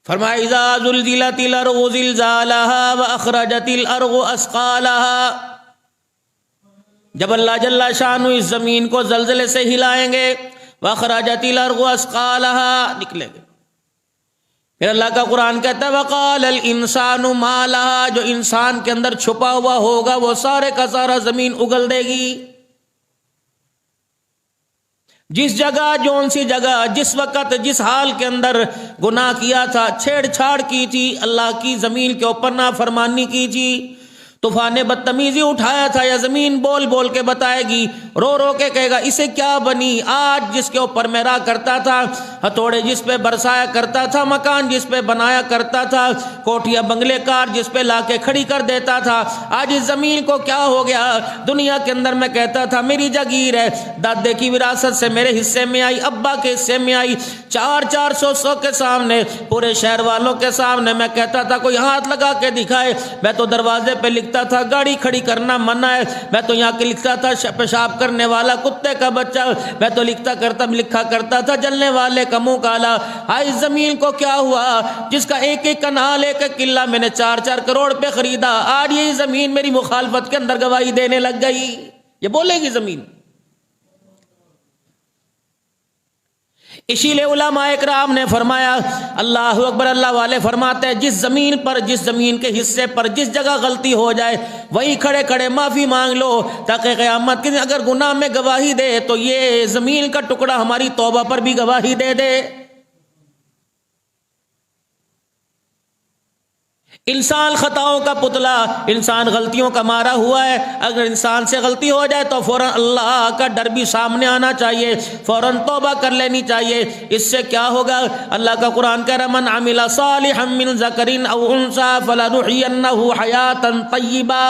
فرمایا اذا زلزلت الارض زلزالها واخرجت الارض اثقالها، جب اللہ جل شانہ اس زمین کو زلزلے سے ہلائیں گے، واخرجت الارض اثقالها نکلے گے. پھر اللہ کا قرآن کہتا ہے وقال الانسان ما لها، جو انسان کے اندر چھپا ہوا ہوگا وہ سارے کا سارا زمین اگل دے گی. جس جگہ، جون سی جگہ، جس وقت، جس حال کے اندر گناہ کیا تھا، چھیڑ چھاڑ کی تھی، اللہ کی زمین کے اوپر نافرمانی کی تھی، طوفان بدتمیزی اٹھایا تھا، یا زمین بول بول کے بتائے گی، رو رو کے کہے گا اسے کیا بنی. آج جس کے اوپر میں راہ کرتا تھا، ہتھوڑے جس پہ برسایا کرتا تھا، مکان جس پہ بنایا کرتا تھا، کوٹھیاں بنگلے کار جس پہ لا کے کھڑی کر دیتا تھا، آج اس زمین کو کیا ہو گیا. دنیا کے اندر میں کہتا تھا میری جگیر ہے، دادے کی وراثت سے میرے حصے میں آئی، ابا کے حصے میں آئی، 400 کے سامنے، پورے شہر والوں کے سامنے میں کہتا تھا کوئی ہاتھ لگا کے دکھائے. میں تو دروازے پہ لکھتا تھا گاڑی کھڑی کرنا منع ہے، میں تو یہاں کے لکھتا تھا پیشاب کرنے والا کتے کا بچہ، میں تو لکھا کرتا تھا جلنے والے کا منہ کالا. آج زمین کو کیا ہوا جس کا ایک ایک کنال، ایک ایک قلعہ میں نے 4 کروڑ پہ خریدا، آج یہ زمین میری مخالفت کے اندر گواہی دینے لگ گئی. یہ بولے گی زمین. اسی لیے علماء اکرام نے فرمایا، اللہ اکبر، اللہ والے فرماتے ہیں جس زمین پر، جس زمین کے حصے پر جس جگہ غلطی ہو جائے وہی کھڑے کھڑے معافی مانگ لو، تاکہ قیامت کے دن اگر گناہ میں گواہی دے تو یہ زمین کا ٹکڑا ہماری توبہ پر بھی گواہی دے دے. انسان خطاؤں کا پتلا، انسان غلطیوں کا مارا ہوا ہے. اگر انسان سے غلطی ہو جائے تو فوراً اللہ کا ڈر بھی سامنے آنا چاہیے، فوراً توبہ کر لینی چاہیے. اس سے کیا ہوگا؟ اللہ کا قرآن کہہ رہا من عمل صالحا من ذکر او انثى فلنحینہ حیاتا طیبہ.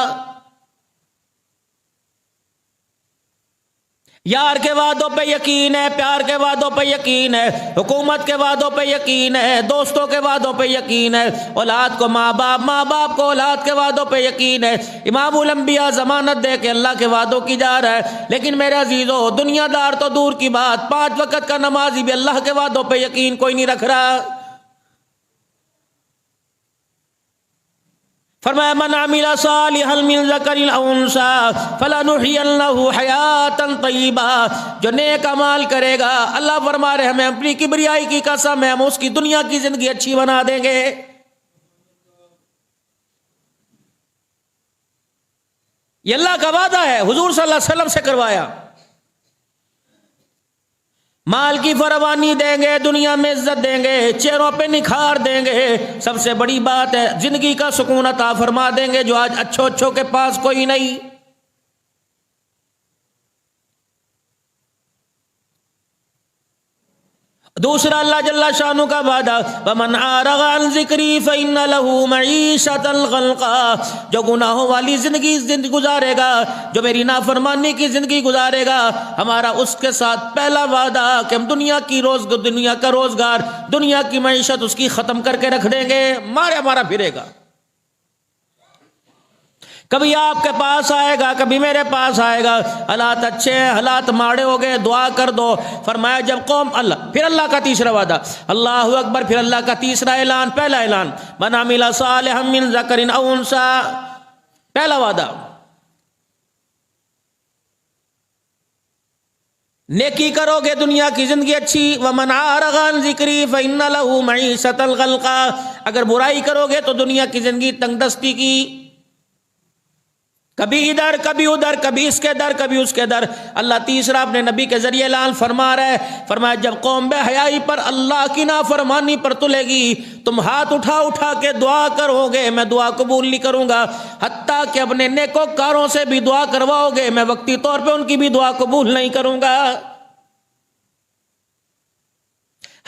یار کے وعدوں پہ یقین ہے، پیار کے وعدوں پہ یقین ہے، حکومت کے وعدوں پہ یقین ہے، دوستوں کے وعدوں پہ یقین ہے، اولاد کو ماں باپ، ماں باپ کو اولاد کے وعدوں پہ یقین ہے. امام الانبیاء ضمانت دے کے اللہ کے وعدوں کی جا رہا ہے. لیکن میرے عزیزو، دنیا دار تو دور کی بات، 5 وقت کا نمازی بھی اللہ کے وعدوں پہ یقین کوئی نہیں رکھ رہا. فرمایا من عمل صالحا من ذکر او انثى فلنحینہ حیاتا طیبہ. جو نیک اعمال کرے گا، اللہ فرما رہے ہمیں اپنی کبریائی کی قسم ہے، ہم اس کی دنیا کی زندگی اچھی بنا دیں گے. یہ اللہ کا وعدہ ہے، حضور صلی اللہ علیہ وسلم سے کروایا. مال کی فراوانی دیں گے، دنیا میں عزت دیں گے، چہروں پہ نکھار دیں گے، سب سے بڑی بات ہے زندگی کا سکون عطا فرما دیں گے جو آج اچھوں کے پاس کوئی نہیں. دوسرا اللہ جل شانہ کا وعدہ ومن اعرض عن ذکری فإن له معیشۃ ضنکا. جو گناہوں والی زندگی گزارے گا، جو میری نافرمانی کی زندگی گزارے گا، ہمارا اس کے ساتھ پہلا وعدہ کہ ہم دنیا کا روزگار، دنیا کی معیشت اس کی ختم کر کے رکھ دیں گے، مارا پھرے گا. کبھی آپ کے پاس آئے گا، کبھی میرے پاس آئے گا. حالات اچھے ہیں، حالات ماڑے ہو گئے، دعا کر دو. فرمایا جب قوم پھر اللہ کا تیسرا وعدہ، اللہ اکبر، پھر اللہ کا تیسرا اعلان. پہلا اعلان من عمل صالحا من ذکر او انثى، پہلا وعدہ نیکی کرو گے دنیا کی زندگی اچھی. ومن اعرض عن ذکری فإن له معیشۃ ضنکا. اگر برائی کرو گے تو دنیا کی زندگی تنگ دستی کی، کبھی ادھر کبھی ادھر، کبھی اس کے در کبھی اس کے در. اللہ تیسرا اپنے نبی کے ذریعے اعلان فرما رہا ہے. فرمایا جب قوم بے حیائی پر، اللہ کی نافرمانی پر تلے گی، تم ہاتھ اٹھا کے دعا کرو گے، میں دعا قبول نہیں کروں گا. حتیٰ کہ اپنے نیکوکاروں سے بھی دعا کرواؤ گے، میں وقتی طور پہ ان کی بھی دعا قبول نہیں کروں گا.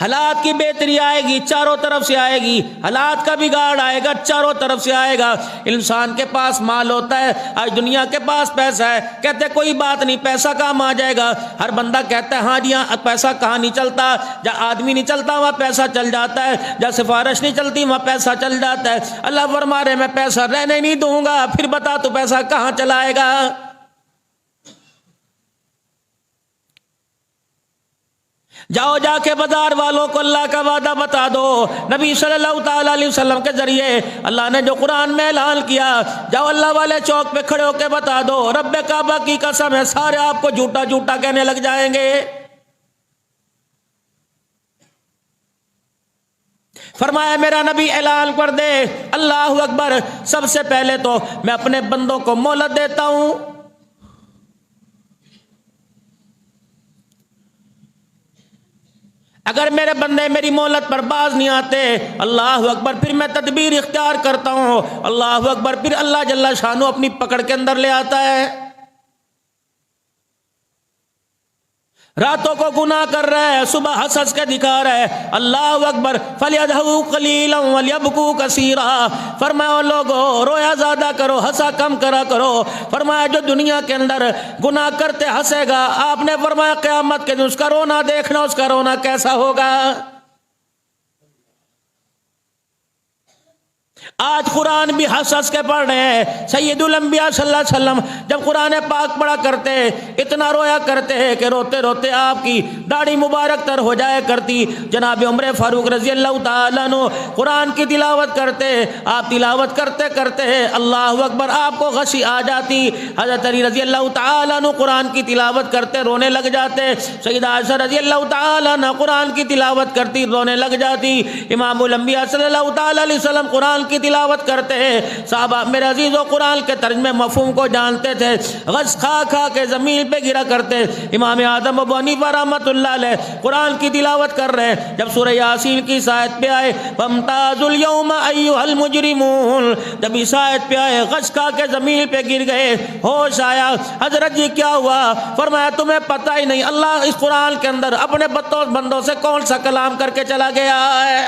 حالات کی بہتری آئے گی، چاروں طرف سے آئے گی. حالات کا بگاڑ آئے گا، چاروں طرف سے آئے گا. انسان کے پاس مال ہوتا ہے، آج دنیا کے پاس پیسہ ہے، کہتے کوئی بات نہیں، پیسہ کام آ جائے گا. ہر بندہ کہتا ہے ہاں جی ہاں، پیسہ کہاں نہیں چلتا، جہاں آدمی نہیں چلتا وہاں پیسہ چل جاتا ہے، جہاں سفارش نہیں چلتی وہاں پیسہ چل جاتا ہے. اللہ فرما رہے میں پیسہ رہنے نہیں دوں گا. پھر بتا تو پیسہ کہاں چلائے گا؟ جاؤ جا کے بازار والوں کو اللہ کا وعدہ بتا دو. نبی صلی اللہ تعالی علیہ وسلم کے ذریعے اللہ نے جو قرآن میں اعلان کیا، جاؤ اللہ والے چوک پہ کھڑے ہو کے بتا دو، رب کعبہ کی قسم ہے سارے آپ کو جھوٹا جھوٹا کہنے لگ جائیں گے. فرمایا میرا نبی اعلان کر دے. اللہ اکبر. سب سے پہلے تو میں اپنے بندوں کو مہلت دیتا ہوں. اگر میرے بندے میری مہلت پر باز نہیں آتے، اللہ اکبر، پھر میں تدبیر اختیار کرتا ہوں. اللہ اکبر. پھر اللہ جل شانہ اپنی پکڑ کے اندر لے آتا ہے. راتوں کو گناہ کر رہا ہے، صبح ہنس ہنس کے دکھا رہا ہے. اللہ اکبر. فَلْيَضْحَكُوا قَلِيلًا وَلْيَبْكُوا كَثِيرًا. فرمایا لوگو رویا زیادہ کرو، ہنسا کم کرا کرو. فرمایا جو دنیا کے اندر گناہ کرتے ہنسے گا، آپ نے فرمایا قیامت کے دن اس کا رونا دیکھنا، اس کا رونا کیسا ہوگا. آج قرآن بھی ہنس ہنس کے پڑھ رہے ہیں. سید الانبیاء صلی اللہ علیہ وسلم جب قرآن پاک پڑھا کرتے اتنا رویا کرتے ہیں کہ روتے روتے آپ کی داڑھی مبارک تر ہو جایا کرتی. جناب عمر فاروق رضی اللہ تعالیٰ عنہ قرآن کی تلاوت کرتے، آپ تلاوت کرتے کرتے اللہ اکبر آپ کو غشی آ جاتی. حضرت علی رضی اللہ تعالیٰ عنہ قرآن کی تلاوت کرتے رونے لگ جاتے. سیدہ عائشہ رضی اللہ تعالیٰ عنہ قرآن کی تلاوت کرتی رونے لگ جاتی. امام الانبیاء صلی اللہ تعالیٰ علیہ وسلم قرآن کی تلاوت کرتے ہیں. صحابہ میرے عزیزوں قرآن کے ترجمے مفہوم کو جانتے تھے، غش کھا کھا کے زمین پہ گرا کرتے. امام اعظم ابو حنیفہ رحمۃ اللہ علیہ قرآن کی تلاوت کر رہے ہیں. جب سورہ یاسین کی اس آیت پہ آئے فَامْتَازُوا الْيَوْمَ أَيُّهَا الْمُجْرِمُونَ، جب اس آیت پہ آئے غش کھا کے زمین پہ گر گئے. ہوش آیا. حضرت جی کیا ہوا؟ فرمایا تمہیں پتہ ہی نہیں اللہ اس قرآن کے اندر اپنے بندوں سے کون سا کلام کر کے چلا گیا ہے.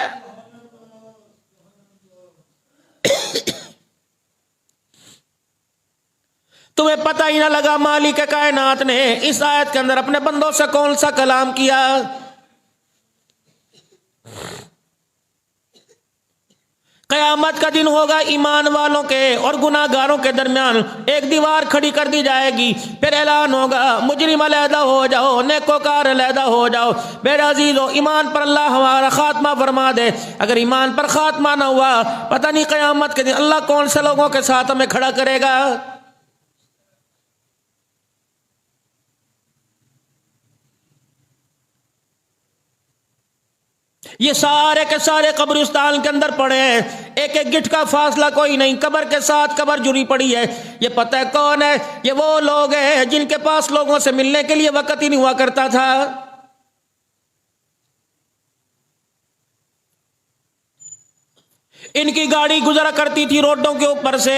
تمہیں پتہ ہی نہ لگا مالک کائنات نے اس آیت کے اندر اپنے بندوں سے کون سا کلام کیا. قیامت کا دن ہوگا، ایمان والوں کے اور گناہ گاروں کے درمیان ایک دیوار کھڑی کر دی جائے گی. پھر اعلان ہوگا مجرم علیحدہ ہو جاؤ، نیکوکار علیحدہ ہو جاؤ. میرے عزیزو ایمان پر اللہ ہمارا خاتمہ فرما دے. اگر ایمان پر خاتمہ نہ ہوا پتہ نہیں قیامت کے دن اللہ کون سے لوگوں کے ساتھ ہمیں کھڑا کرے گا. یہ سارے کے سارے قبرستان کے اندر پڑے ہیں، ایک ایک گٹھ کا فاصلہ کوئی نہیں، قبر کے ساتھ قبر جڑی پڑی ہے. یہ پتہ ہے کون ہے؟ یہ وہ لوگ ہیں جن کے پاس لوگوں سے ملنے کے لیے وقت ہی نہیں ہوا کرتا تھا. ان کی گاڑی گزرا کرتی تھی روڈوں کے اوپر سے،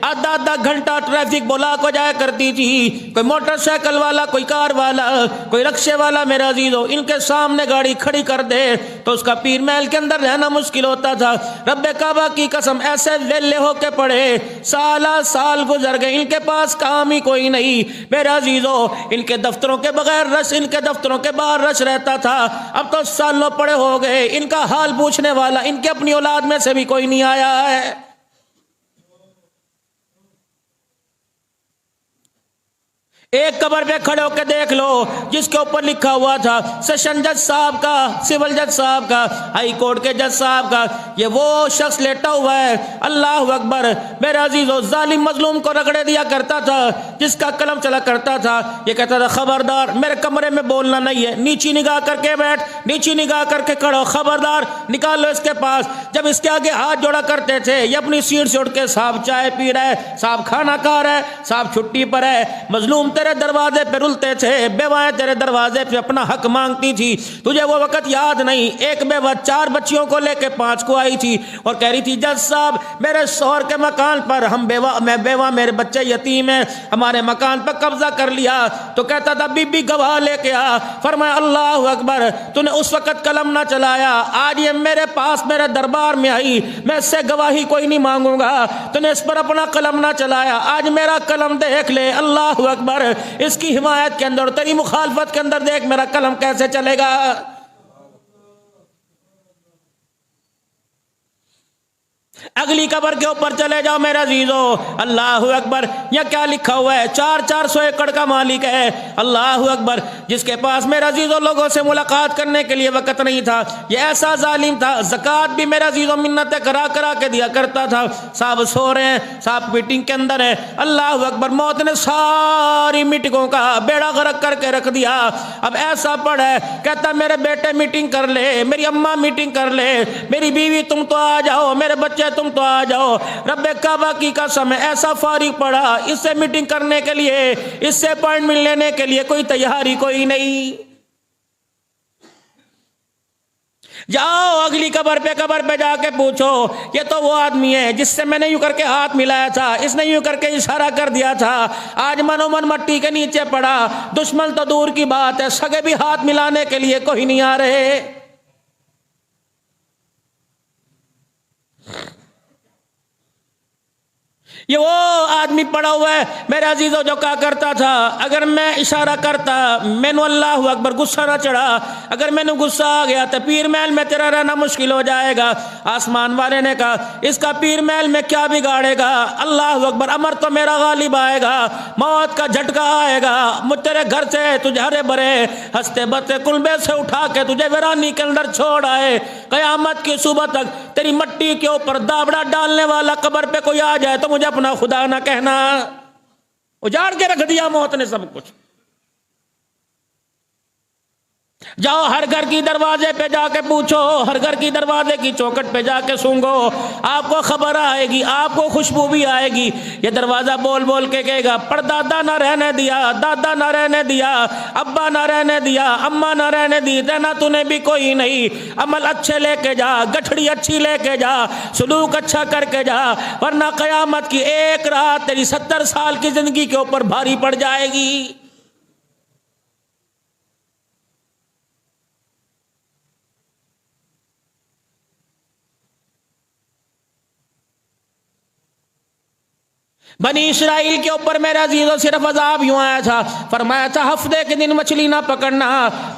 آدھا آدھا گھنٹہ ٹریفک بلاک ہو جایا کرتی تھی. کوئی موٹر سائیکل والا، کوئی کار والا، کوئی رکشے والا میرا عزیزو ان کے سامنے گاڑی کھڑی کر دے تو اس کا پیر محل کے اندر رہنا مشکل ہوتا تھا. رب کعبہ کی قسم ایسے ویلے ہو کے پڑے، سالہ سال گزر گئے، ان کے پاس کام ہی کوئی نہیں. میرے عزیزو ان کے دفتروں کے بغیر رش، ان کے دفتروں کے باہر رش رہتا تھا. اب تو سالوں پڑے ہو گئے، ان کا حال پوچھنے والا ان کے اپنی اولاد میں سے بھی کوئی نہیں آیا ہے. ایک قبر پہ کھڑے ہو کے دیکھ لو جس کے اوپر لکھا ہوا تھا سیشن جج صاحب کا، سول جج صاحب کا، ہائی کورٹ کے جج صاحب کا. یہ وہ شخص لیٹا ہوا ہے. اللہ اکبر. میرے عزیزو ظالم مظلوم کو رگڑے دیا کرتا تھا، جس کا قلم چلا کرتا تھا یہ کہتا تھا خبردار میرے کمرے میں بولنا نہیں ہے، نیچی نگاہ کر کے بیٹھ، نیچی نگاہ کر کے کھڑو، خبردار نکال لو اس کے پاس. جب اس کے آگے ہاتھ جوڑا کرتے تھے یہ اپنی سیٹ سے اٹھ کے صاحب چائے پی رہا ہے، صاحب کھانا کھا رہا ہے، صاحب چھٹی پر ہے. مظلوم تیرے دروازے پہ رلتے تھے، بیوائیں تیرے دروازے پہ اپنا حق مانگتی تھی. تجھے وہ وقت یاد نہیں، ایک بیوہ 4 بچیوں کو لے کے 5 کو آئی تھی اور کہہ رہی تھی جج صاحب میرے شوہر کے مکان پر میں بیوہ میرے بچے یتیم ہیں، ہمارے مکان پر قبضہ کر لیا. تو کہتا تھا بی بی گواہ لے کے آ. فرمایا اللہ اکبر. تو نے اس وقت قلم نہ چلایا، آج یہ میرے پاس میرے دربار میں آئی، میں اس سے گواہی کوئی نہیں مانگوں گا. تو نے اس پر اپنا قلم نہ چلایا، آج میرا قلم دیکھ لے. اللہ اکبر. اس کی حمایت کے اندر تیری مخالفت کے اندر دیکھ میرا قلم کیسے چلے گا. اگلی قبر کے اوپر چلے جاؤ میرے عزیزو. اللہ اکبر. یہ کیا لکھا ہوا ہے؟ 400 ایکڑ کا مالک ہے. اللہ اکبر، جس کے پاس میرے عزیزوں لوگوں سے ملاقات کرنے کے لیے وقت نہیں تھا، یہ ایسا ظالم تھا، زکوٰۃ بھی میرے عزیزوں منتیں کرا کرا کے دیا کرتا تھا۔ صاحب سو رہے ہیں، صاحب میٹنگ کے اندر ہے، اللہ اکبر، موت نے ساری میٹنگوں کا بیڑا غرق کر کے رکھ دیا۔ اب ایسا پڑا ہے، کہتا میرے بیٹے میٹنگ کر لے، میری اماں میٹنگ کر لے، میری بیوی تم تو آ جاؤ، میرے بچے تم تو آ جاؤ۔ رب کعبہ کی قسم ہے، ایسا فارغ پڑا، اس سے میٹنگ کرنے کے لیے، اس سے اپوائنٹمنٹ لینے کے لیے کوئی تیاری کوئی نہیں۔ جاؤ اگلی قبر پہ جا کے پوچھو، یہ تو وہ آدمی ہے جس سے میں نے یوں کر کے ہاتھ ملایا تھا، اس نے یوں کر کے اشارہ کر دیا تھا، آج من و من مٹی کے نیچے پڑا، دشمن تو دور کی بات ہے، سگے بھی ہاتھ ملانے کے لیے کوئی نہیں آ رہے۔ یہ وہ آدمی پڑا ہوا ہے میرے عزیزوں جو کہا کرتا تھا، اگر میں اشارہ کرتا میں نو اللہ اکبر غصہ نہ چڑھا، اگر میں نے غصہ آ گیا تو پیر محل میں تیرا رہنا مشکل ہو جائے گا۔ آسمان والے نے کہا اس کا پیر محل میں کیا بگاڑے گا، اللہ اکبر، امر تو میرا غالب آئے گا، موت کا جھٹکا آئے گا، مجھ تیرے گھر سے تجھے ہرے بھرے ہنستے بتے کلبے سے اٹھا کے تجھے ویرانی کے اندر چھوڑ آئے، قیامت کی صبح تک تیری مٹی کے اوپر دابڑا ڈالنے والا قبر پہ کوئی آ جائے تو مجھے اپنا خدا نہ کہنا۔ اجاڑ کے رکھ دیا موت نے سب کچھ۔ جاؤ ہر گھر کی دروازے پہ جا کے پوچھو، ہر گھر کی دروازے کی چوکٹ پہ جا کے سونگو، آپ کو خبر آئے گی، آپ کو خوشبو بھی آئے گی۔ یہ دروازہ بول بول کے کہے گا پردادا نہ رہنے دیا، دادا نہ رہنے دیا، ابا نہ رہنے دیا، اماں نہ رہنے دی، دینا تو نے بھی کوئی نہیں، عمل اچھے لے کے جا، گٹھڑی اچھی لے کے جا، سلوک اچھا کر کے جا، ورنہ قیامت کی ایک رات تیری 70 سال کی زندگی کے اوپر بھاری پڑ جائے گی۔ بنی اسرائیل کے اوپر میرے عزیزوں صرف عذاب یوں آیا تھا، فرمایا تھا ہفتے کے دن مچھلی نہ پکڑنا،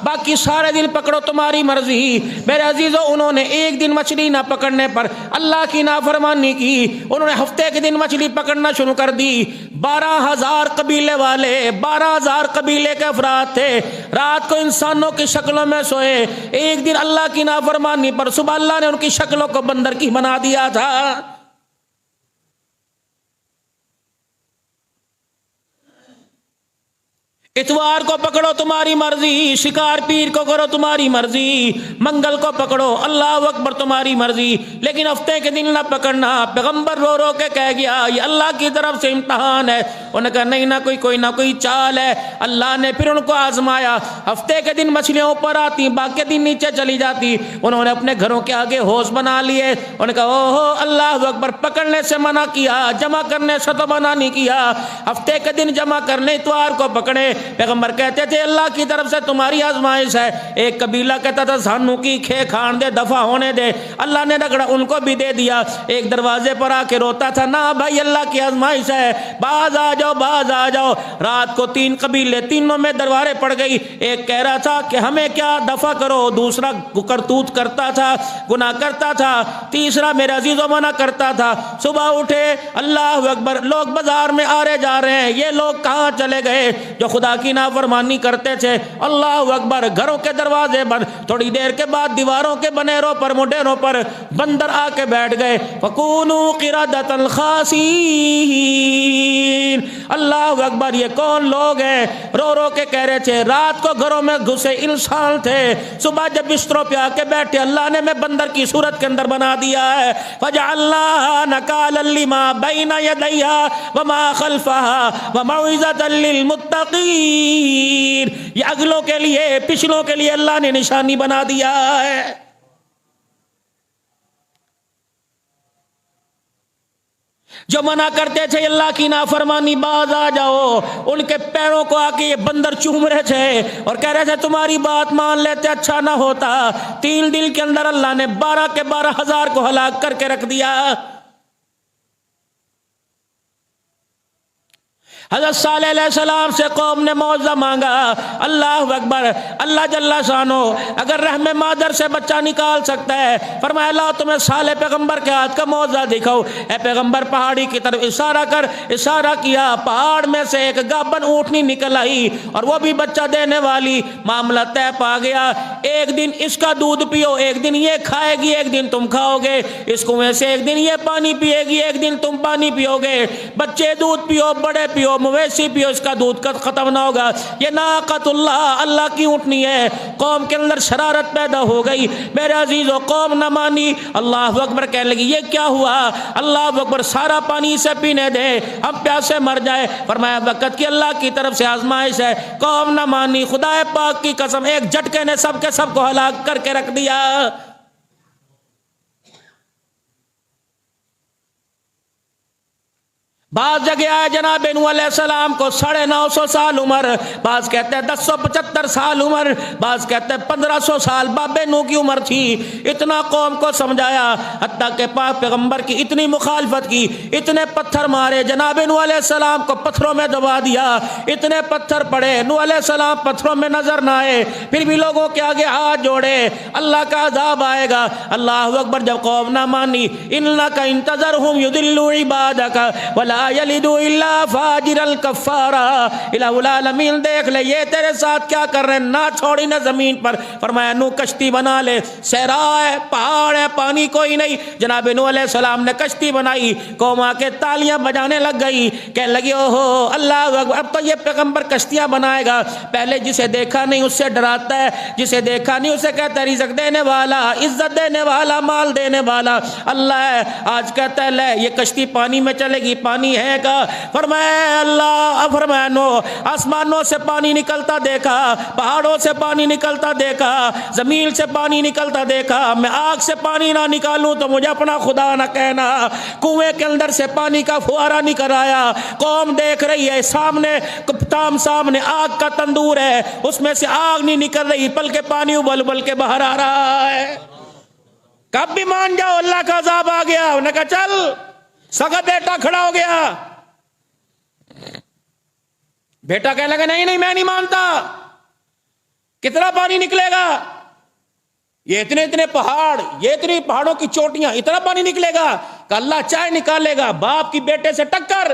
باقی سارے دن پکڑو تمہاری مرضی۔ میرے عزیزوں انہوں نے ایک دن مچھلی نہ پکڑنے پر اللہ کی نافرمانی کی، انہوں نے ہفتے کے دن مچھلی پکڑنا شروع کر دی۔ 12,000 قبیلے والے، 12,000 قبیلے کے افراد تھے، رات کو انسانوں کی شکلوں میں سوئے، ایک دن اللہ کی نافرمانی پر صبح اللہ نے ان کی شکلوں کو بندر کی بنا دیا تھا۔ اتوار کو پکڑو تمہاری مرضی، شکار پیر کو کرو تمہاری مرضی، منگل کو پکڑو اللہ اکبر تمہاری مرضی، لیکن ہفتے کے دن نہ پکڑنا۔ پیغمبر رو رو کے کہہ گیا یہ اللہ کی طرف سے امتحان ہے۔ انہوں نے کہا نہیں، کوئی نہ کوئی چال ہے۔ اللہ نے پھر ان کو آزمایا، ہفتے کے دن مچھلیاں اوپر آتی، باقی دن نیچے چلی جاتی۔ انہوں نے اپنے گھروں کے آگے حوض بنا لیے، انہوں نے کہا اوہو اللہ اکبر، پکڑنے سے منع کیا، جمع کرنے سے تو منع نہیں کیا، ہفتے کے دن جمع کرنے، اتوار کو پکڑے۔ پیغمبر کہتے تھے اللہ کی طرف سے تمہاری آزمائش ہے۔ ایک قبیلہ کہتا تھا سانو کی کھے کھان دے، دفع ہونے دے، اللہ نے رگڑا ان کو بھی دے دیا۔ ایک دروازے پر آ کے روتا تھا نہ بھائی اللہ کی آزمائش ہے، باز آ جاؤ باز آ جاؤ۔ رات کو 3 قبیلے، تینوں میں درباریں پڑ گئی۔ ایک کہہ رہا تھا کہ ہمیں کیا دفع کرو، دوسرا کرتوت کرتا تھا، گناہ کرتا تھا، تیسرا میرے عزیزوں منع کرتا تھا۔ صبح اٹھے اللہ اکبر، لوگ بازار میں آ رہے جا رہے ہیں، یہ لوگ کہاں چلے گئے جو خدا کی نافرمانی کرتے تھے؟ اللہ اکبر، گھروں کے دروازے بند۔ تھوڑی دیر کے بعد دیواروں کے بنیروں پر، مڈیروں پر بندر آ کے بیٹھ گئے۔ فَكُونُوا قِرَدَةً خَاسِئِينَ۔ اللہ اکبر، یہ کون لوگ ہیں؟ رو رو کے کہہ رہے تھے رات کو گھروں میں گھسے انسان تھے، صبح جب بستروں پہ آ کے بیٹھے اللہ نے میں بندر کی صورت کے اندر بنا دیا ہے۔ فَجَعَلْنَاهَا نَكَالًا لِمَا بَيْنَ يَدَيْهَا وَمَا خَلْفَهَا وَمَوْعِظَةً لِّلْمُتَّقِينَ۔ یہ اگلوں کے لیے، پچھلوں کے لیے اللہ نے نشانی بنا دیا ہے۔ جو منع کرتے تھے اللہ کی نافرمانی باز آ جاؤ، ان کے پیروں کو آ کے یہ بندر چوم رہے تھے اور کہہ رہے تھے تمہاری بات مان لیتے اچھا نہ ہوتا۔ 3 دن کے اندر اللہ نے 12 کے 12,000 کو ہلاک کر کے رکھ دیا۔ حضرت صالح علیہ السلام سے قوم نے معاوضہ مانگا. اللہ اکبر. اللہ جل شانہ اگر رحم مادر سے بچہ نکال سکتا ہے، فرمایا اللہ تمہیں صالح پیغمبر کے ہاتھ کا معاوضہ دکھاؤ. اے پیغمبر پہاڑی کی طرف اشارہ کر. اشارہ کیا، پہاڑ میں سے ایک گابن اونٹنی نکل آئی اور وہ بھی بچہ دینے والی. معاملہ طے پا گیا. ایک دن اس کا دودھ پیو، ایک دن یہ کھائے گی، ایک دن تم کھاؤ گے. اس کنویں سے ایک دن یہ پانی پیے گی، ایک دن تم پانی پیو گے. بچے دودھ پیو، بڑے پیو، مویشی پیو، اس کا دودھ ختم نہ ہوگا. یہ ناقۃ اللہ، اللہ کی اونٹنی ہے. قوم کے اندر شرارت پیدا ہو گئی. میرے عزیزو، قوم نہ مانی. اللہ اکبر کہنے لگی یہ کیا ہوا؟ اللہ اکبر، سارا پانی اسے پینے دے، ہم پیاسے مر جائے. فرمایا وقت کی اللہ کی طرف سے آزمائش ہے. قوم نہ مانی. خدا پاک کی قسم ایک جھٹکے نے سب کے سب کو ہلاک کر کے رکھ دیا. بعض جگہ آئے جناب نوح علیہ السلام کو 950 سال عمر، بعض کہتے ہیں 1075 سال عمر، بعض کہتے ہیں 1500 سال باب نوح کی عمر تھی. اتنا قوم کو سمجھایا، حتیٰ کہ پاک پیغمبر کی اتنی مخالفت کی، اتنے پتھر مارے. جناب نوح علیہ السلام کو پتھروں میں دبا دیا. اتنے پتھر پڑے، نوح علیہ السلام پتھروں میں نظر نہ آئے. پھر بھی لوگوں کے آگے ہاتھ جوڑے. اللہ کا عذاب آئے گا. اللہ اکبر. جب قوم نہ مانی، انک انتظرہم یضلوا عبادک ولا یلدوا الا فاجرا کفارا. الہ العالمین دیکھ لے یہ تیرے ساتھ کیا کر رہے ہیں، نہ چھوڑی نہ زمین پر. فرمایا نو کشتی بنا لے، صحرا ہے، پہاڑ ہے، پانی کوئی نہیں. جناب نوح علیہ السلام نے کشتی بنائی. قوم آ کے تالیاں بجانے لگ گئی، کہنے لگی اوہو اللہ اکبر، اب تو یہ پیغمبر کشتیاں بنائے گا. پہلے جسے دیکھا نہیں اس سے ڈراتا ہے، جسے دیکھا نہیں اسے کہتا ہے رزق دینے والا، عزت دینے والا، مال دینے والا اللہ ہے. آج کہتا ہے لے یہ کشتی پانی میں چلے گی، پانی ہے کا. فرمایا اللہ، فرمایا نو آسمانوں سے پانی نکلتا دیکھا، پہاڑوں سے پانی نکلتا دیکھا، زمین سے پانی نکلتا دیکھا. میں آگ سے پانی نہ نکالوں تو مجھے اپنا خدا نہ کہنا. کنویں کے اندر سے پانی کا فوارہ نکل آیا. قوم دیکھ رہی ہے، سامنے سامنے آگ کا تندور ہے، اس میں سے آگ نہیں نکل رہی بلکہ پانی ابل ابل کے باہر آ رہا ہے. کب بھی مان جاؤ اللہ کا عذاب آ گیا. انہوں نے کہا چل. سگا بیٹا کھڑا ہو گیا. بیٹا کہنے لگا نہیں میں نہیں مانتا. کتنا پانی نکلے گا؟ یہ اتنے پہاڑ، یہ اتنی پہاڑوں کی چوٹیاں، اتنا پانی نکلے گا کہ اللہ چاہے نکالے گا. باپ کی بیٹے سے ٹکر،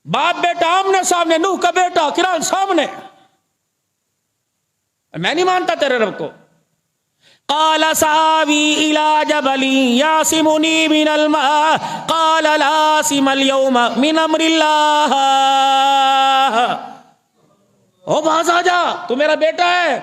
باپ بیٹا آمنے سامنے، نوح کا بیٹا کران سامنے. میں نہیں مانتا تیرے رب کو. قال سآوی الى جبل يعصمني من الماء قال لا عاصم اليوم من امر اللہ. او باز آ جا، تو میرا بیٹا ہے.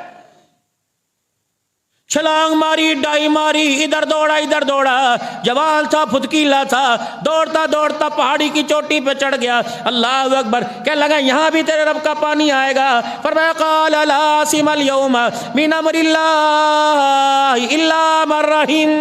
چھلانگ ماری، ڈائی ماری، ادھر دوڑا. جوان تھا، پھدکیلا تھا، دوڑتا پہاڑی کی چوٹی پہ چڑھ گیا. اللہ اکبر. کہنے لگا یہاں بھی تیرے رب کا پانی آئے گا. فرمایا قال لا عاصم اليوم من امر اللہ الا من رحم.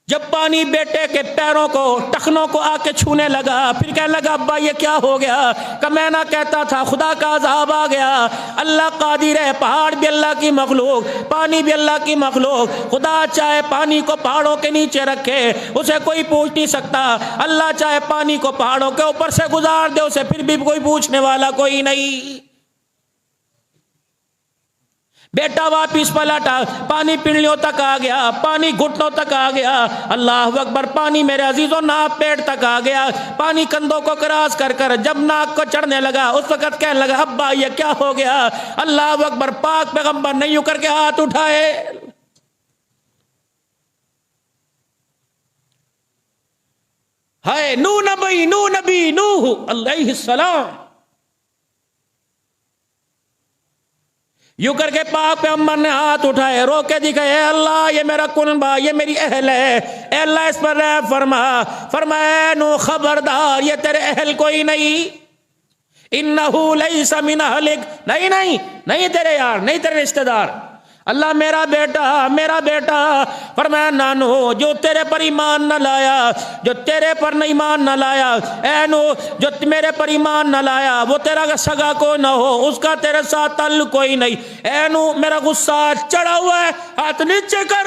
جب پانی بیٹے کے پیروں کو، ٹخنوں کو آ کے چھونے لگا، پھر کہنے لگا ابا یہ کیا ہو گیا؟ کہ میں نہ کہتا تھا خدا کا عذاب آ گیا. اللہ قادر ہے، پہاڑ بھی اللہ کی مخلوق، پانی بھی اللہ کی مخلوق. خدا چاہے پانی کو پہاڑوں کے نیچے رکھے، اسے کوئی پوچھ نہیں سکتا. اللہ چاہے پانی کو پہاڑوں کے اوپر سے گزار دے، اسے پھر بھی کوئی پوچھنے والا کوئی نہیں. بیٹا واپس پلٹا، پانی پنڈلیوں تک آ گیا، پانی گھٹنوں تک آ گیا. اللہ اکبر. پانی میرے عزیزوں ناک پیٹ تک آ گیا. پانی کندھوں کو کراس کر جب ناک کو چڑھنے لگا، اس وقت کہنے لگا ابا یہ کیا ہو گیا؟ اللہ اکبر. پاک پیغمبر نے یوں کر کے ہاتھ اٹھائے. ہے نو نبی نوح علیہ السلام. یوں کر کے پاک پیغمبر نے ہاتھ اٹھائے، رو کے دکھائے اے اللہ یہ میرا کنبہ، یہ میری اہل ہے، اے اللہ اس پر رحم فرما. فرمایا نو خبردار یہ تیرے اہل کوئی نہیں. انہو لیس من اہلک، نہیں تیرے یار، نہیں تیرے رشتہ دار. اللہ میرا بیٹا. فرمایا نانو جو تیرے پر ایمان نہ لایا، جو تیرے پر ایمان نہ لایا، اے نو جو میرے پر ایمان نہ لایا وہ تیرا سگا کو نہ ہو، اس کا تیرے ساتھ تعلق کوئی نہیں. اے نو میرا غصہ چڑھا ہوا ہے، ہاتھ نیچے کر.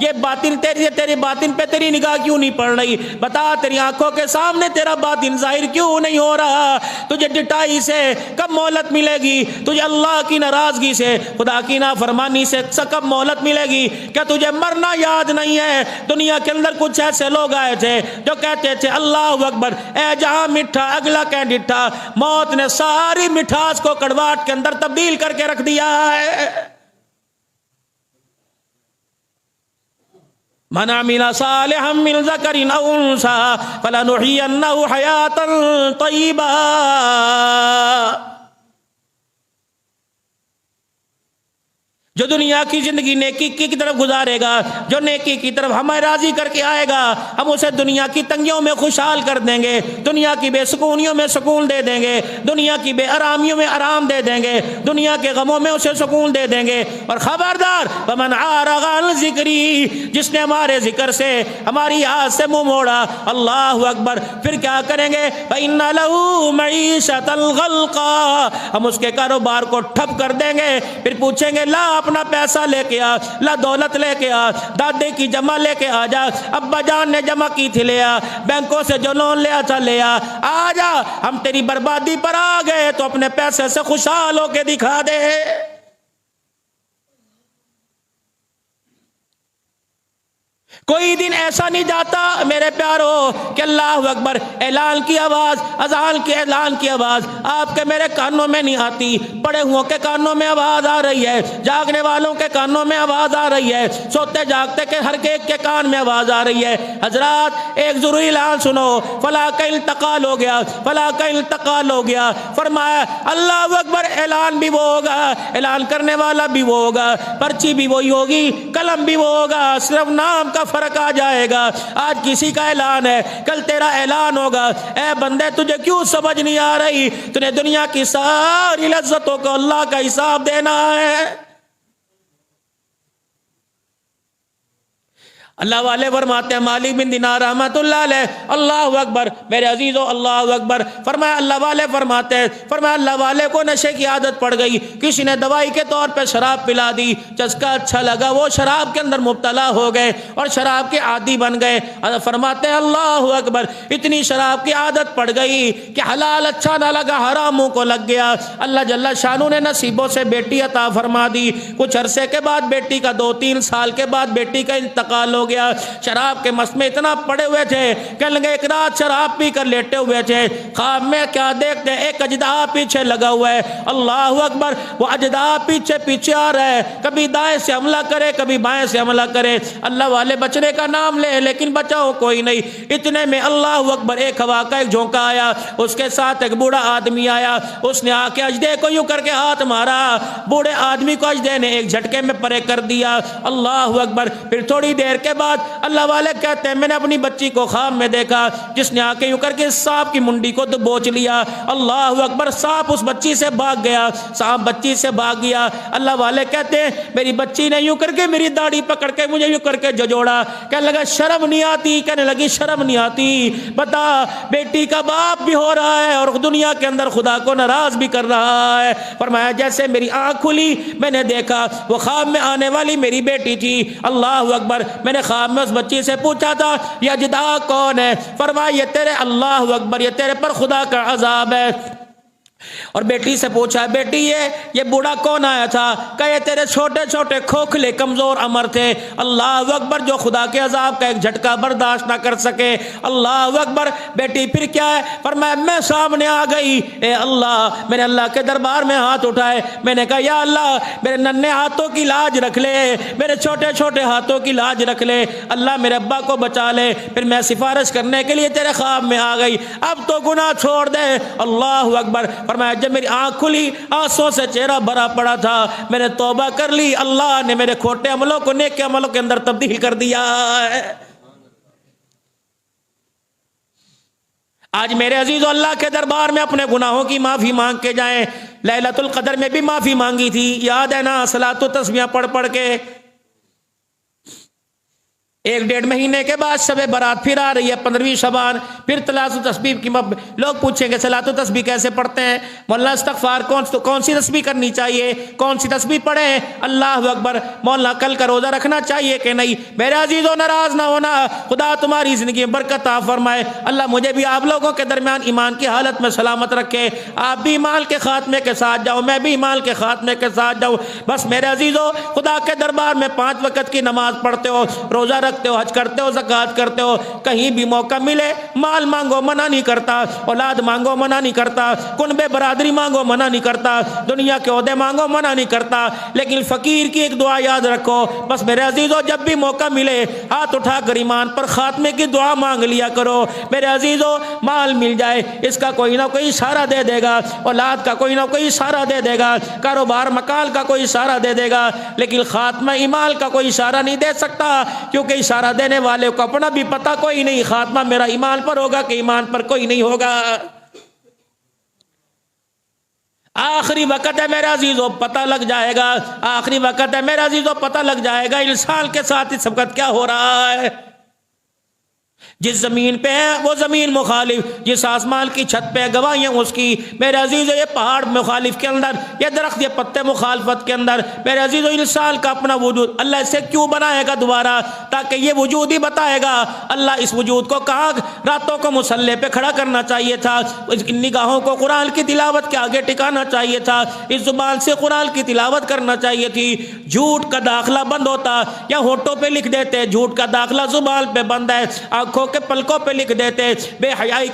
یہ باطن تیری باطن پہ تیری نگاہ کیوں نہیں پڑ رہی؟ بتا تیری آنکھوں کے سامنے تیرا باطن ظاہر کیوں نہیں ہو رہا؟ تجھے ڈٹائی سے کب مہلت ملے گی؟ تجھے اللہ کی ناراضگی سے، خدا کی نافرمانی سے کب مہلت ملے گی؟ کیا تجھے مرنا یاد نہیں ہے؟ دنیا کے اندر کچھ ایسے لوگ آئے تھے جو کہتے تھے اللہ اکبر، اے جہاں میٹھا اگلا کہ ڈٹھا. موت نے ساری مٹھاس کو کڑواہٹ کے اندر تبدیل کر کے رکھ دیا ہے. من عمل صالحا من ذکر او انثى فلنحيينه حیاتا طیبا. جو دنیا کی زندگی نیکی کی طرف گزارے گا، جو نیکی کی طرف ہمیں راضی کر کے آئے گا، ہم اسے دنیا کی تنگیوں میں خوشحال کر دیں گے، دنیا کی بے سکونیوں میں سکون دے دیں گے، دنیا کی بے آرامیوں میں آرام دے دیں گے، دنیا کے غموں میں اسے سکون دے دیں گے. اور خبردار ومن اعرض عن ذکری، جس نے ہمارے ذکر سے، ہماری یاد سے منہ موڑا، اللہ اکبر، پھر کیا کریں گے؟ فإن له معیشۃ ضنکا، ہم اس کے کاروبار کو ٹھپ کر دیں گے. پھر پوچھیں گے لا اپنا پیسہ لے کے آ، لا دولت لے کے آ، دادے کی جمع لے کے آ جا، ابا جان نے جمع کی تھی لے آ، بینکوں سے جو لون لیا تھا لے آ جا. ہم تیری بربادی پر آ گئے تو اپنے پیسے سے خوشحال ہو کے دکھا دے. کوئی دن ایسا نہیں جاتا میرے پیارو کہ اللہ اکبر اعلان کی آواز، اذان کی اعلان کی آواز آپ کے میرے کانوں میں نہیں آتی. پڑے ہوں کے کانوں میں آواز آ رہی ہے، جاگنے والوں کے کانوں میں آواز آ رہی ہے، سوتے جاگتے کے ہر ایک کے کان میں آواز آ رہی ہے. حضرات ایک ضروری اعلان سنو، فلاں کا انتقال ہو گیا، فلاں کا انتقال ہو گیا. فرمایا اللہ اکبر، اعلان بھی وہ ہوگا، اعلان کرنے والا بھی وہ ہوگا، پرچی بھی وہی ہوگی، قلم بھی وہ ہوگا، صرف نام کا فرق آ جائے گا. آج کسی کا اعلان ہے، کل تیرا اعلان ہوگا. اے بندے تجھے کیوں سمجھ نہیں آ رہی؟ تجھے دنیا کی ساری لذتوں کو اللہ کا حساب دینا ہے. اللہ والے فرماتے ہیں، مالک بن دینار رحمت اللہ علیہ، اللہ اکبر میرے عزیزو، اللہ اکبر. فرمایا اللہ والے فرماتے ہیں، فرمایا اللہ والے کو نشے کی عادت پڑ گئی، کسی نے دوائی کے طور پہ شراب پلا دی، چسکا اچھا لگا، وہ شراب کے اندر مبتلا ہو گئے اور شراب کے عادی بن گئے. فرماتے ہیں اللہ اکبر، اتنی شراب کی عادت پڑ گئی کہ حلال اچھا نہ لگا، حراموں کو لگ گیا. اللہ جل شانہ نے نصیبوں سے بیٹی عطا فرما دی. کچھ عرصے کے بعد بیٹی کا 2-3 سال کے بعد بیٹی کا انتقال ہو گیا. شراب کے مس میں اتنا پڑے ہوئے تھے کہ لگے ایک رات شراب پی کر لیٹے ہوئے تھے، خواب میں کیا دیکھتے ایک اژدہا پیچھے لگا ہوا ہے. اللہ اکبر، وہ اژدہا پیچھے پیچھے آ رہا ہے، کبھی دائیں سے حملہ کرے کبھی بائیں سے حملہ کرے. اللہ والے بچنے کا نام لے لیکن بچاؤ کوئی نہیں. اتنے میں اللہ اکبر ایک ہوا کا ایک جھونکا آیا، اس کے ساتھ ایک بوڑھا آدمی آیا، اس نے آ کے اژدہے کو یوں کر کے ہاتھ مارا، بوڑھے آدمی کو اژدہے نے ایک جھٹکے میں پرے کر دیا. اللہ اکبر. پھر تھوڑی دیر کے بعد اللہ والے کہتے ہیں میں نے اپنی بچی کو خواب میں دیکھا جس نے آ کے یوں کر کے سانپ کی منڈی کو دبوچ لیا. اللہ اکبر. سانپ اس بچی سے بھاگ گیا، سانپ بچی سے بھاگ گیا. اللہ والے کہتے ہیں میری بچی نے یوں کر کے میری داڑھی پکڑ کے مجھے یوں کر کے جھجوڑا، کہنے لگا شرم نہیں آتی، کہنے لگی شرم نہیں آتی. بتا بیٹی کا باپ بھی ہو رہا ہے اور دنیا کے اندر خدا کو ناراض بھی کر رہا ہے. فرمایا جیسے میری آنکھ کھلی میں نے دیکھا وہ خواب میں آنے والی میری بیٹی تھی. اللہ اکبر. میں نے خواب میں اس بچی سے پوچھا تھا یہ اژدہا کون ہے؟ فرمایا یہ تیرے، اللہ اکبر، یہ تیرے پر خدا کا عذاب ہے. اور بیٹی سے پوچھا بیٹی یہ بوڑھا کون آیا تھا؟ کہے تیرے چھوٹے چھوٹے کھوکھلے کمزور امر تھے. اللہ اکبر. جو خدا کے عذاب کا ایک جھٹکا برداشت نہ کر سکے. اللہ اکبر. بیٹی پھر کیا ہے؟ فرمایا میں سامنے آ گئی، اے اللہ، میں نے اللہ کے دربار میں ہاتھ اٹھائے، میں نے کہا یا اللہ میرے ننھے ہاتھوں کی لاج رکھ لے، میرے چھوٹے چھوٹے ہاتھوں کی لاج رکھ لے، اللہ میرے ابا کو بچا لے. پھر میں سفارش کرنے کے لیے تیرے خواب میں آ گئی، اب تو گناہ چھوڑ دے. اللہ اکبر. فرمایا جب میری آنکھ کھلی آنسوں سے چہرہ بھرا پڑا تھا، میں نے توبہ کر لی، اللہ نے میرے کھوٹے عملوں کو نیک عملوں کے اندر تبدیل کر دیا ہے. آج میرے عزیزو اللہ کے دربار میں اپنے گناہوں کی معافی مانگ کے جائیں. لیلۃ القدر میں بھی معافی مانگی تھی، یاد ہے نا؟ صلاۃ و تسبیحاں پڑھ پڑھ کے. ایک ڈیڑھ مہینے کے بعد شب برات پھر آ رہی ہے 15ویں شعبان، پھر صلاۃ و تسبیح کی لوگ پوچھیں گے صلاۃ و تسبیح کیسے پڑھتے ہیں؟ مولانا استغفار کون سی تسبیح کرنی چاہیے، کون سی تسبیح پڑھیں؟ اللہ اکبر۔ مولانا کل کا روزہ رکھنا چاہیے کہ نہیں؟ میرے عزیزوں ناراض نہ ہونا، خدا تمہاری زندگی میں برکت عطا فرمائے، اللہ مجھے بھی آپ لوگوں کے درمیان ایمان کی حالت میں سلامت رکھے، آپ بھی ایمان کے خاتمے کے ساتھ جاؤ، میں بھی ایمان کے خاتمے کے ساتھ جاؤں۔ بس میرے عزیزوں، خدا کے دربار میں 5 وقت کی نماز پڑھتے ہو، روزہ رکھتے ہو، حج کرتے ہو، زکوٰۃ کرتے ہو، کہیں بھی موقع ملے مال مانگو منع نہیں کرتا، اولاد مانگو منع نہیں کرتا، کنبے برادری مانگو منع نہیں کرتا، دنیا کے عہدے مانگو منع نہیں کرتا، لیکن فقیر کی ایک دعا یاد رکھو۔ بس میرے عزیزوں، جب بھی موقع ملے ہاتھ اٹھا کر ایمان پر خاتمے کی دعا مانگ لیا کرو۔ میرے عزیزوں، مال مل جائے اس کا کوئی نہ کوئی اشارہ دے دے گا، اولاد کا کوئی نہ کوئی اشارہ دے دے گا، کاروبار مکال کا کوئی اشارہ دے دے گا، لیکن خاتمہ ایمان کا کوئی اشارہ نہیں دے سکتا، کیونکہ اشارہ دینے والے کو اپنا بھی پتہ کوئی نہیں، خاتمہ میرا ایمان پر ہوگا کہ ایمان پر کوئی نہیں ہوگا۔ آخری وقت ہے میرے عزیزوں، پتہ لگ جائے گا، آخری وقت ہے میرے عزیزوں، پتہ لگ جائے گا انسان کے ساتھ اس وقت کیا ہو رہا ہے۔ جس زمین پہ ہے وہ زمین مخالف، جس آسمان کی چھت پہ گواہیاں اس کی، میرے عزیزو یہ پہاڑ مخالف کے اندر، یہ درخت یہ پتے مخالفت کے اندر، میرے عزیزو انسان کا اپنا وجود اللہ اسے کیوں بنائے گا دوبارہ؟ تاکہ یہ وجود ہی بتائے گا۔ اللہ اس وجود کو کہاں راتوں کو مصلے پہ کھڑا کرنا چاہیے تھا، ان نگاہوں کو قرآن کی تلاوت کے آگے ٹکانا چاہیے تھا، اس زبان سے قرآن کی تلاوت کرنا چاہیے تھی۔ جھوٹ کا داخلہ بند ہوتا یا ہونٹوں پہ لکھ دیتے جھوٹ کا داخلہ زبان پہ بند ہے، آنکھوں کے پلکوں پہ لکھ دیتے بے حیائی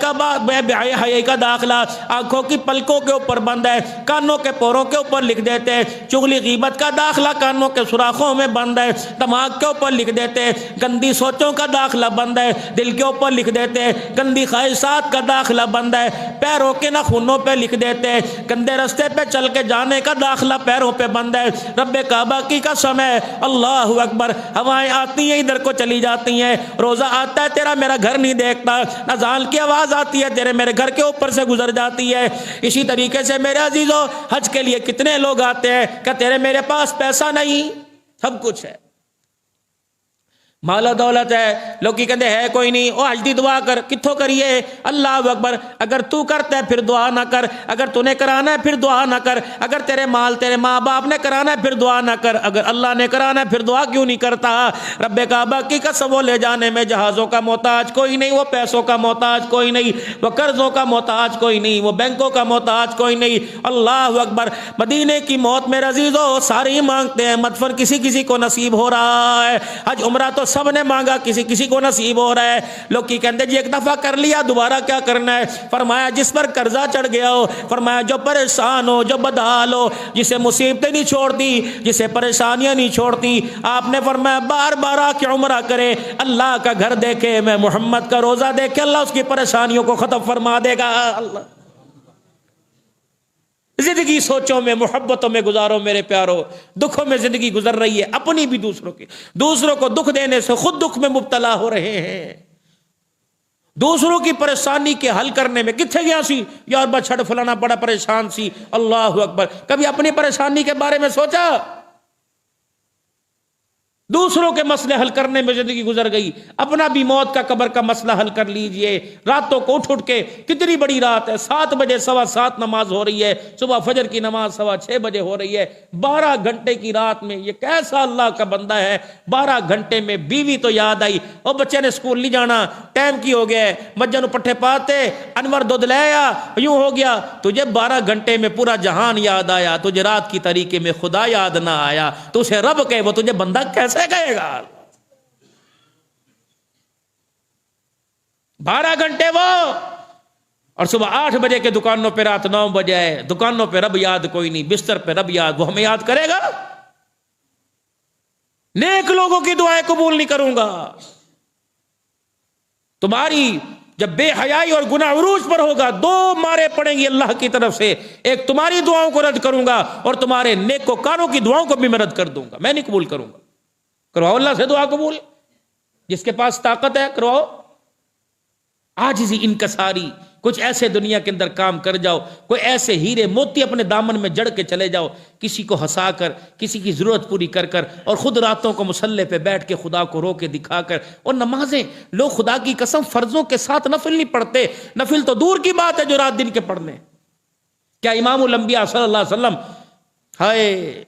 کا داخلہ آنکھوں کی پلکوں کے اوپر بند ہے، کانوں کے پوروں کے اوپر لکھ دیتے چغلی غیبت کا داخلہ کانوں کے سوراخوں میں بند ہے، دماغ کے اوپر لکھ دیتے گندی سوچوں کا داخلہ بند ہے، دل کے اوپر لکھ دیتے گندی خواہشات کا داخلہ بند ہے، پیروں کے ناخنوں پہ لکھ دیتے گندے رستے پہ چل کے جانے کا داخلہ پیروں پہ بند ہے۔ رب کعبہ کی قسم ہے، اللہ اکبر، ہوائیں آتی ہیں ادھر کو چلی جاتی ہیں، روزہ آتا ہے تیرا میرا گھر نہیں دیکھتا، اذان کی آواز آتی ہے تیرے میرے گھر کے اوپر سے گزر جاتی ہے۔ اسی طریقے سے میرے عزیزو، حج کے لیے کتنے لوگ آتے ہیں کہ تیرے میرے پاس پیسہ نہیں، سب کچھ ہے، مال و دولت ہے، لوگ کی کہتے ہے کوئی نہیں، او حج دی دعا کر، کتھوں کریے؟ اللہ اکبر، اگر تو کرتا ہے پھر دعا نہ کر، اگر تو نے کرانا ہے پھر دعا نہ کر، اگر تیرے مال تیرے ماں باپ نے کرانا ہے پھر دعا نہ کر، اگر اللہ نے کرانا ہے پھر دعا کیوں نہیں کرتا؟ رب کعبہ کی قسم، وہ لے جانے میں جہازوں کا محتاج کوئی نہیں، وہ پیسوں کا محتاج کوئی نہیں، وہ قرضوں کا محتاج کوئی نہیں، وہ بینکوں کا محتاج کوئی نہیں۔ اللہ اکبر، مدینے کی موت میرے عزیزو سارے ہی مانگتے ہیں، مدفن کسی کسی کو نصیب ہو رہا ہے، حج عمرہ تو سب نے مانگا، کسی کسی کو نصیب ہو رہا ہے۔ لوگ کی کہتے جی ایک دفعہ کر لیا دوبارہ کیا کرنا ہے؟ فرمایا جس پر قرضہ چڑھ گیا ہو، فرمایا جو پریشان ہو، جو بدحال ہو، جسے مصیبتیں نہیں چھوڑتی، جسے پریشانیاں نہیں چھوڑتی، آپ نے فرمایا بار بار آ کے عمرہ کرے، اللہ کا گھر دیکھے، میں محمد کا روزہ دیکھے، اللہ اس کی پریشانیوں کو ختم فرما دے گا۔ اللہ زندگی سوچوں میں محبتوں میں گزارو میرے پیارو، دکھوں میں زندگی گزر رہی ہے، اپنی بھی دوسروں کو دکھ دینے سے خود دکھ میں مبتلا ہو رہے ہیں، دوسروں کی پریشانی کے حل کرنے میں کتنے گیا سی یار با چھڑ فلانا بڑا پریشان سی، اللہ اکبر، کبھی اپنی پریشانی کے بارے میں سوچا؟ دوسروں کے مسئلے حل کرنے میں زندگی گزر گئی، اپنا بھی موت کا قبر کا مسئلہ حل کر لیجئے۔ راتوں کو اٹھ کے، کتنی بڑی رات ہے، 7 بجے 7:15 نماز ہو رہی ہے، صبح فجر کی نماز 6:15 بجے ہو رہی ہے، 12 گھنٹے کی رات میں یہ کیسا اللہ کا بندہ ہے، 12 گھنٹے میں بیوی تو یاد آئی، اور بچے نے اسکول نہیں جانا، ٹائم کی ہو گیا ہے، مجھن پٹھے پاتے انور دودھ لے آیا، یوں ہو گیا، تجھے 12 گھنٹے میں پورا جہان یاد آیا، تجھے رات کی طریقے میں خدا یاد نہ آیا، تو اسے رب کہے وہ تجھے بندہ کیسے کہے گا؟ 12 گھنٹے وہ، اور صبح 8 بجے کے دکانوں پہ رات 9 بجے ہے، دکانوں پہ رب یاد کوئی نہیں، بستر پہ رب یاد، وہ ہمیں یاد کرے گا؟ نیک لوگوں کی دعائیں قبول نہیں کروں گا، تمہاری جب بے حیائی اور گناہ عروج پر ہوگا 2 مارے پڑیں گی اللہ کی طرف سے، ایک تمہاری دعاؤں کو رد کروں گا اور تمہارے نیکوکاروں کی دعاؤں کو بھی میں رد کر دوں گا، میں نہیں قبول کروں گا۔ کرواؤ اللہ سے دعا قبول، جس کے پاس طاقت ہے کرواؤ، عاجزی انکساری، کچھ ایسے دنیا کے اندر کام کر جاؤ، کوئی ایسے ہیرے موتی اپنے دامن میں جڑ کے چلے جاؤ، کسی کو ہنسا کر، کسی کی ضرورت پوری کر کر، اور خود راتوں کو مصلے پہ بیٹھ کے خدا کو رو کے دکھا کر. اور نمازیں لوگ خدا کی قسم فرضوں کے ساتھ نفل نہیں پڑھتے، نفل تو دور کی بات ہے جو رات دن کے پڑھنے. کیا امام الانبیاء صلی اللہ علیہ وسلم، ہائے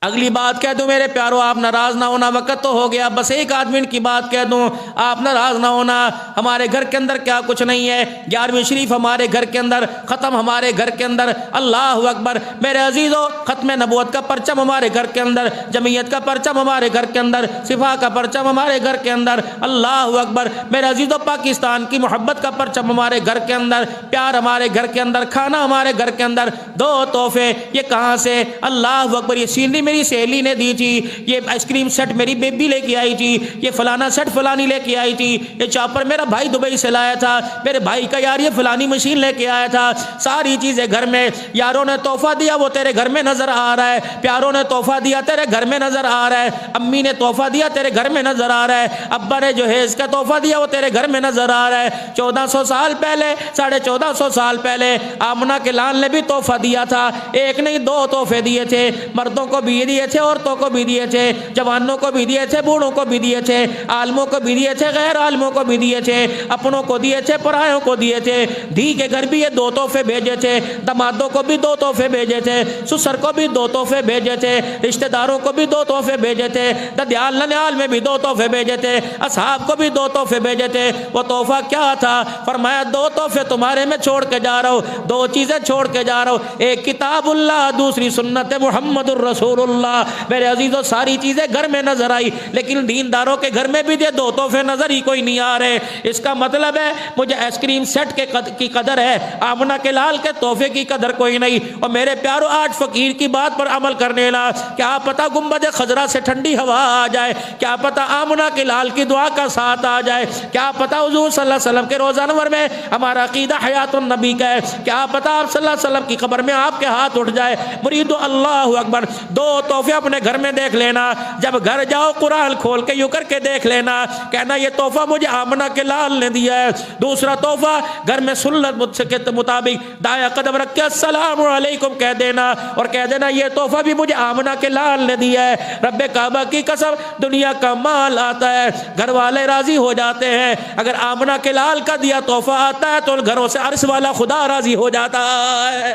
اگلی بات کہہ دوں میرے پیارو، آپ ناراض نہ ہونا، وقت تو ہو گیا، بس ایک آدھ منٹ کی بات کہہ دوں، آپ ناراض نہ ہونا. ہمارے گھر کے اندر کیا کچھ نہیں ہے، 11ویں شریف ہمارے گھر کے اندر ختم، ہمارے گھر کے اندر، اللہ اکبر میرے عزیزو، ختم نبوت کا پرچم ہمارے گھر کے اندر، جمعیت کا پرچم ہمارے گھر کے اندر، صفا کا پرچم ہمارے گھر کے اندر، اللہ اکبر میرے عزیزو، پاکستان کی محبت کا پرچم ہمارے گھر کے اندر، پیار ہمارے گھر کے اندر، کھانا ہمارے گھر کے اندر. 2 تحفے یہ کہاں سے؟ اللہ اکبر، یہ سینری میری سہیلی نے دی تھی، یہ آئس کریم سیٹ میری بیبی لے کے آئی تھی، یہ فلانا سیٹ فلانی لے کے آئی تھی، یہ چاپر میرا بھائی دبئی سے لایا تھا، میرے بھائی کا یار یہ فلانی مشین لے کے آیا تھا. ساری چیزیں گھر میں، یاروں نے تحفہ دیا وہ تیرے گھر میں نظر آ رہا ہے، پیاروں نے تحفہ دیا تیرے گھر میں نظر آ رہا ہے، امی نے تحفہ دیا تیرے گھر میں نظر آ رہا ہے، ابا نے جو ہے اس کا تحفہ دیا وہ تیرے گھر میں نظر آ رہا ہے. 1400 سال پہلے، 1450 سال پہلے آمنہ کے لال نے بھی تحفہ دیا تھا، ایک نہیں 2 تحفے دیے تھے، مردوں کو بھی دیے تھے، عورتوں کو بھی دیے تھے، جوانوں کو بھی دیے تھے، بوڑھوں کو بھی دیے تھے، عالموں کو بھی دیے تھے، غیر عالموں کو بھی دیے تھے، اپنوں کو دیے تھے، پرایوں کو دیے تھے. دھی کے گھر بھی یہ 2 تحفے بھیجے تھے، دمادوں کو بھی 2 تحفے بھیجے تھے، سسر کو بھی 2 تحفے بھیجے تھے، رشتہ داروں کو بھی 2 تحفے بھیجے تھے، ددیال ننیال میں بھی 2 تحفے بھیجے تھے، اصحاب کو بھی 2 تحفے بھیجے تھے. وہ تحفہ کیا تھا؟ فرمایا 2 تحفے تمہارے میں چھوڑ کے جا رہا ہوں، 2 چیزیں چھوڑ کے جا رہا ہوں، ایک کتاب اللہ، دوسری سنت محمد الرسول اللہ. میرے عزیزو ساری چیزیں گھر میں نظر آئی، لیکن دینداروں کے گھر میں بھی یہ 2 تحفے نظر ہی کوئی نہیں آ رہے. اس کا مطلب ہے مجھے آئس کریم سیٹ کی قدر ہے، آمنہ کے لال کے تحفے کی قدر کوئی نہیں. اور میرے پیارو آج فقیر کی بات پر عمل کرنے لا، کیا پتا گنبد خضرا سے ٹھنڈی ہوا آ جائے، کیا پتا آمنہ کے لال کی دعا کا ساتھ آ جائے، کیا پتا حضور صلی اللہ علیہ وسلم کے روزہ انور میں ہمارا عقیدہ حیات النبی کا ہے، کیا پتا آپ صلی اللہ علیہ وسلم کی قبر میں آپ کے ہاتھ اٹھ جائے. مرید اللہ اکبر. 2 تحفے اپنے گھر میں دیکھ لینا، جب گھر جاؤ قرآن کھول کے یوں کر کے دیکھ لینا، کہنا یہ تحفہ مجھے آمنہ کے لال نے دیا ہے. دوسرا تحفہ گھر میں سنت کے مطابق دائیں قدم رکھ کے السلام علیکم کہہ دینا، اور کہہ دینا یہ تحفہ بھی مجھے آمنہ کے لال نے دیا ہے. رب کعبہ کی قسم دنیا کا مال آتا ہے، گھر والے راضی ہو جاتے ہیں، اگر آمنہ کے لال کا دیا تحفہ آتا ہے تو گھروں سے عرش والا خدا راضی ہو جاتا ہے.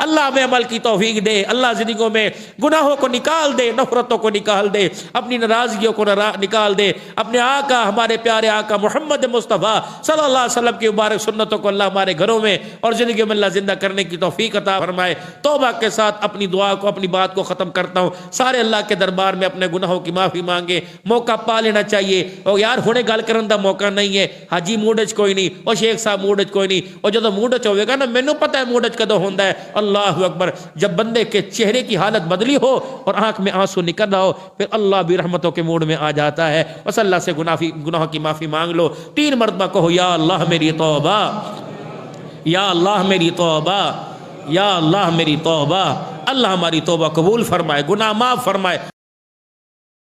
اللہ ہمیں عمل کی توفیق دے، اللہ زندگیوں میں گناہوں کو نکال دے، نفرتوں کو نکال دے، اپنی ناراضگیوں کو نکال دے. اپنے آقا، ہمارے پیارے آقا محمد مصطفیٰ صلی اللہ علیہ وسلم کی مبارک سنتوں کو اللہ ہمارے گھروں میں اور زندگیوں میں اللہ زندہ کرنے کی توفیق عطا فرمائے. توبہ کے ساتھ اپنی دعا کو، اپنی بات کو ختم کرتا ہوں. سارے اللہ کے دربار میں اپنے گناہوں کی معافی مانگے، موقع پا لینا چاہیے. اور یار ہونے گل کرن دا موقع نہیں ہے، حاجی موڈج کوئی نہیں، اور شیخ صاحب موڈج کوئی نہیں، اور جدو موڈج ہوئے گا نا مینوں پتہ ہے موڈج کدو ہوندا ہے. اللہ اکبر. جب بندے کے چہرے کی حالت بدلی ہو اور آنکھ میں آنسو نکل رہا ہو، پھر اللہ بھی رحمتوں کے موڈ میں آ جاتا ہے. بس اللہ سے گناہوں کی معافی مانگ لو. 3 مرتبہ کہو یا اللہ میری توبہ، یا اللہ میری توبہ، یا اللہ میری توبہ. اللہ ہماری توبہ قبول فرمائے، گناہ معاف فرمائے.